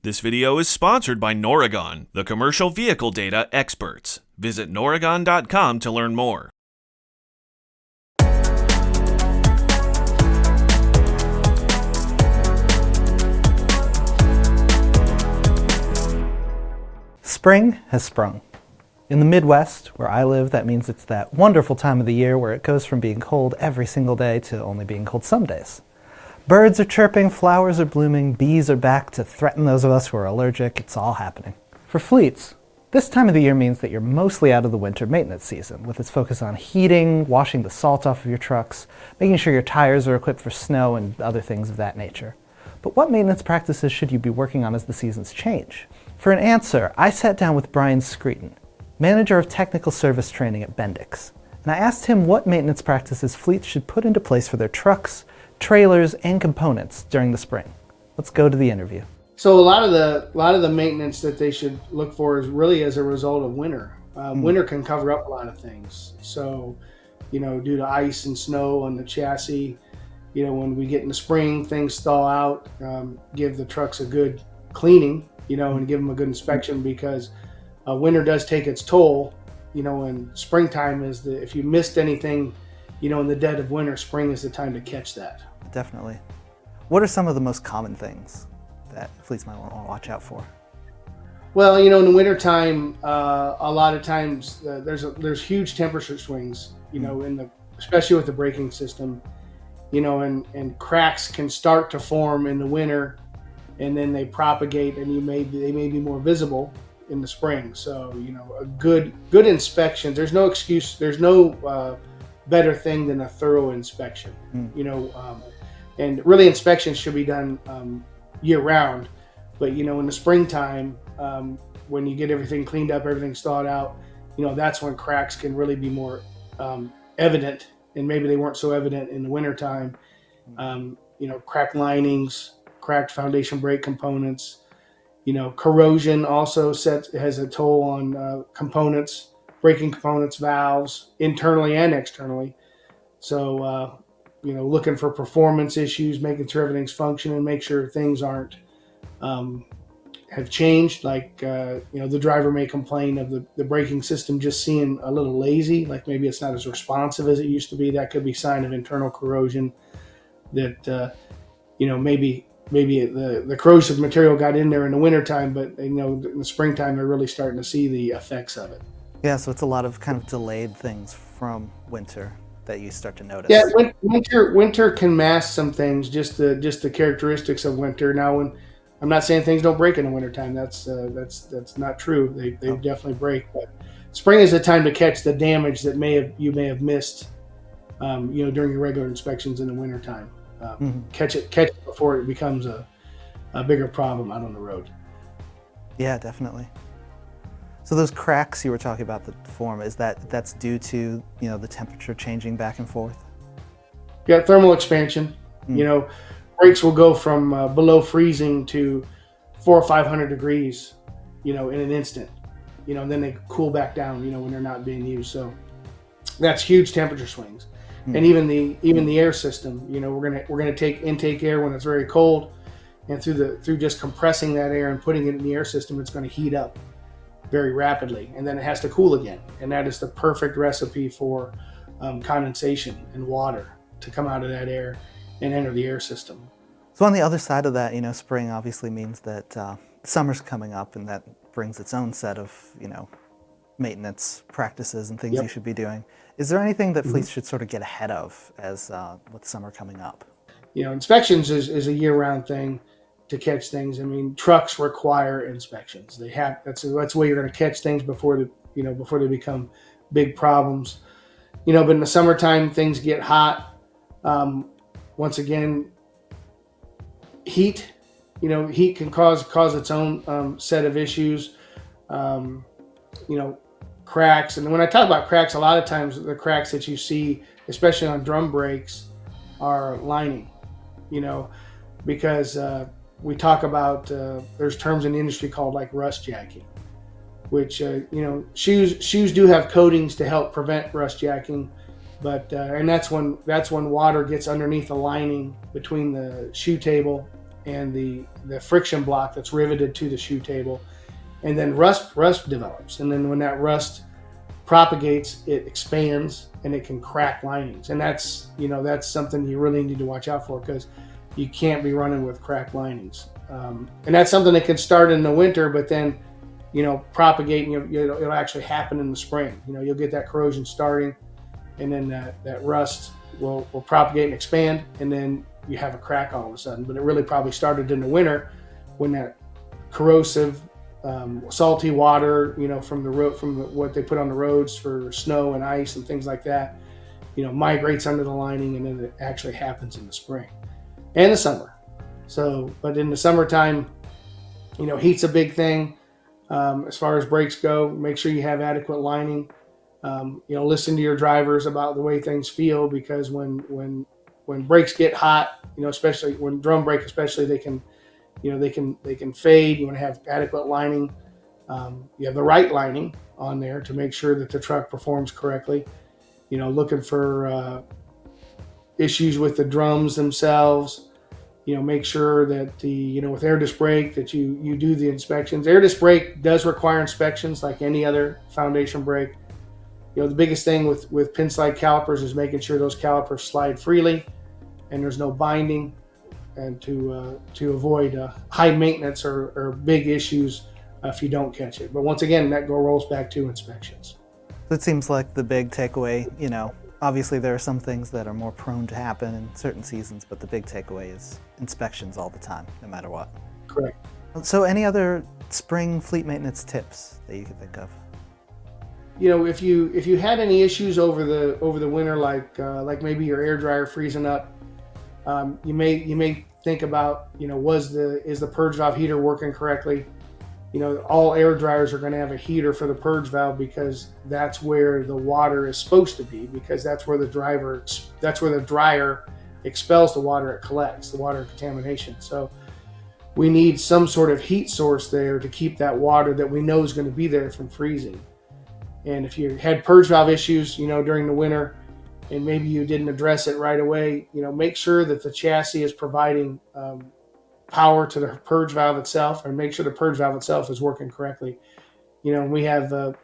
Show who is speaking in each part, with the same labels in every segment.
Speaker 1: This video is sponsored by Noragon, the commercial vehicle data experts. Visit noragon.com to learn more.
Speaker 2: Spring has sprung. In the Midwest, where I live, that means it's that wonderful time of the year where it goes from being cold every single day to only being cold some days. Birds are chirping, flowers are blooming, bees are back to threaten those of us who are allergic. It's all happening. For fleets, this time of the year means that you're mostly out of the winter maintenance season, with its focus on heating, washing the salt off of your trucks, making sure your tires are equipped for snow and other things of that nature. But what maintenance practices should you be working on as the seasons change? For an answer, I sat down with Brian Screeton, manager of technical service training at Bendix, and I asked him what maintenance practices fleets should put into place for their trucks, trailers, and components during the spring. Let's go to the interview.
Speaker 3: So a lot of the maintenance that they should look for is really as a result of winter. Winter can cover up a lot of things. So, due to ice and snow on the chassis, when we get in the spring, things thaw out. Give the trucks a good cleaning, and give them a good inspection, because winter does take its toll. And springtime is if you missed anything, in the dead of winter, spring is the time to catch that.
Speaker 2: Definitely. What are some of the most common things that fleets might want to watch out for?
Speaker 3: Well, in the wintertime, a lot of times there's huge temperature swings, especially with the braking system, and cracks can start to form in the winter, and then they propagate, and they may be more visible in the spring. So, a good inspection. There's no excuse. There's no better thing than a thorough inspection. And really inspections should be done year round. But in the springtime, when you get everything cleaned up, everything's thawed out, that's when cracks can really be more evident, and maybe they weren't so evident in the wintertime. Cracked linings, cracked foundation brake components, corrosion also has a toll on components, braking components, valves, internally and externally. So, looking for performance issues, making sure everything's functioning, make sure things aren't have changed. Like, the driver may complain of the braking system just seeming a little lazy, like maybe it's not as responsive as it used to be. That could be a sign of internal corrosion, that, maybe the corrosive material got in there in the wintertime, but, in the springtime, they're really starting to see the effects of it.
Speaker 2: Yeah, so it's a lot of kind of delayed things from winter that you start to notice.
Speaker 3: Yeah, winter can mask some things, just the characteristics of winter. Now, I'm not saying things don't break in the wintertime. That's not true. They definitely break. But spring is the time to catch the damage that you may have missed, during your regular inspections in the wintertime. Catch it before it becomes a bigger problem out on the road.
Speaker 2: Yeah, definitely. So those cracks you were talking about that form, that's due to, the temperature changing back and forth?
Speaker 3: Yeah, thermal expansion. Brakes will go from below freezing to 400 or 500 degrees, in an instant. And then they cool back down, when they're not being used. So that's huge temperature swings. And even the air system, we're gonna take intake air when it's very cold, and through just compressing that air and putting it in the air system, it's going to heat up very rapidly, and then it has to cool again. And that is the perfect recipe for condensation and water to come out of that air and enter the air system.
Speaker 2: So on the other side of that, spring obviously means that summer's coming up, and that brings its own set of, maintenance practices and things you should be doing. Is there anything that fleets should sort of get ahead of as with summer coming up?
Speaker 3: Inspections is a year-round thing to catch things. I mean, trucks require inspections. That's the way you're going to catch things before they become big problems. But in the summertime, things get hot. Once again, heat can cause its own set of issues. Cracks. And when I talk about cracks, a lot of times the cracks that you see, especially on drum brakes, are lining, because we talk about, there's terms in the industry called like rust jacking, which, shoes do have coatings to help prevent rust jacking, but, and that's when water gets underneath the lining between the shoe table and the friction block that's riveted to the shoe table, and then rust develops, and then when that rust propagates, it expands and it can crack linings, and that's something you really need to watch out for, because you can't be running with cracked linings, and that's something that can start in the winter, but then propagate, and it'll actually happen in the spring. You'll get that corrosion starting, and then that rust will propagate and expand, and then you have a crack all of a sudden. But it really probably started in the winter when that corrosive, salty water, from the road, what they put on the roads for snow and ice and things like that, migrates under the lining, and then it actually happens in the spring and the summer. So, but in the summertime, heat's a big thing. As far as brakes go, make sure you have adequate lining. Listen to your drivers about the way things feel, because when brakes get hot, especially when drum brake, especially, they can fade. You want to have adequate lining. You have the right lining on there to make sure that the truck performs correctly. Looking for issues with the drums themselves. Make sure that with air disc brake, that you do the inspections. Air disc brake does require inspections like any other foundation brake. The biggest thing with pin slide calipers is making sure those calipers slide freely and there's no binding, and to avoid high maintenance or big issues if you don't catch it. But once again, that rolls back to inspections.
Speaker 2: So it seems like the big takeaway, obviously there are some things that are more prone to happen in certain seasons, but the big takeaway is inspections all the time, no matter what.
Speaker 3: Correct.
Speaker 2: So any other spring fleet maintenance tips that you can think of?
Speaker 3: If you had any issues over the winter, like maybe your air dryer freezing up, you may think about, is the purge valve heater working correctly? All air dryers are going to have a heater for the purge valve, because that's where the water is supposed to be, because that's where the dryer expels the water it collects, the water contamination. So we need some sort of heat source there to keep that water that we know is going to be there from freezing. And if you had purge valve issues, during the winter, and maybe you didn't address it right away, make sure that the chassis is providing power to the purge valve itself, and make sure the purge valve itself is working correctly. We have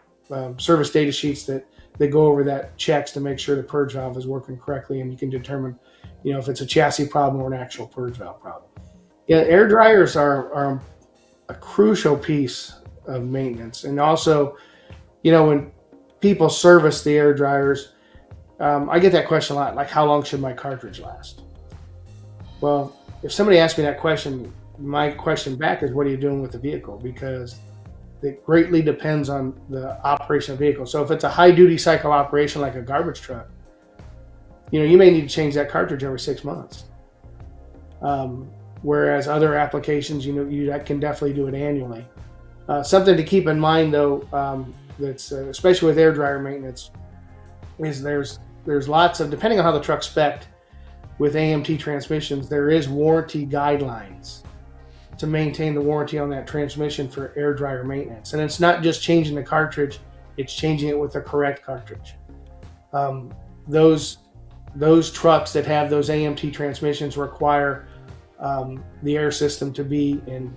Speaker 3: service data sheets that go over that, checks to make sure the purge valve is working correctly, and you can determine, if it's a chassis problem or an actual purge valve problem. Yeah, air dryers are a crucial piece of maintenance, and also, when people service the air dryers, I get that question a lot, like, how long should my cartridge last? Well, if somebody asks me that question, my question back is, what are you doing with the vehicle? Because it greatly depends on the operation of the vehicle. So if it's a high duty cycle operation like a garbage truck, you may need to change that cartridge every 6 months. Whereas other applications, you can definitely do it annually. Something to keep in mind, though, that's especially with air dryer maintenance, is there's lots of, depending on how the truck's spec'd, with AMT transmissions, there is warranty guidelines to maintain the warranty on that transmission for air dryer maintenance. And it's not just changing the cartridge, it's changing it with the correct cartridge. Those trucks that have those AMT transmissions require the air system to be in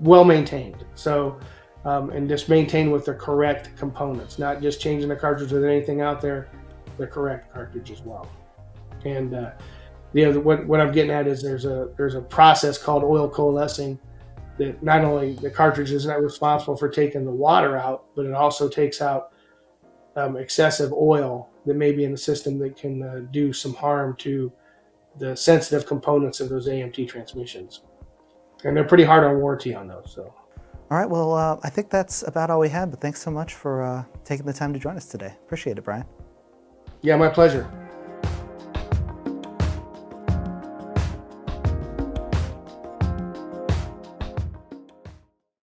Speaker 3: well maintained. So, and just maintained with the correct components, not just changing the cartridge with anything out there, the correct cartridge as well. And what I'm getting at is there's a process called oil coalescing, that not only the cartridge is not responsible for taking the water out, but it also takes out excessive oil that may be in the system that can do some harm to the sensitive components of those AMT transmissions. And they're pretty hard on warranty on those. So.
Speaker 2: All right, well, I think that's about all we had, but thanks so much for taking the time to join us today. Appreciate it, Brian.
Speaker 3: Yeah, my pleasure.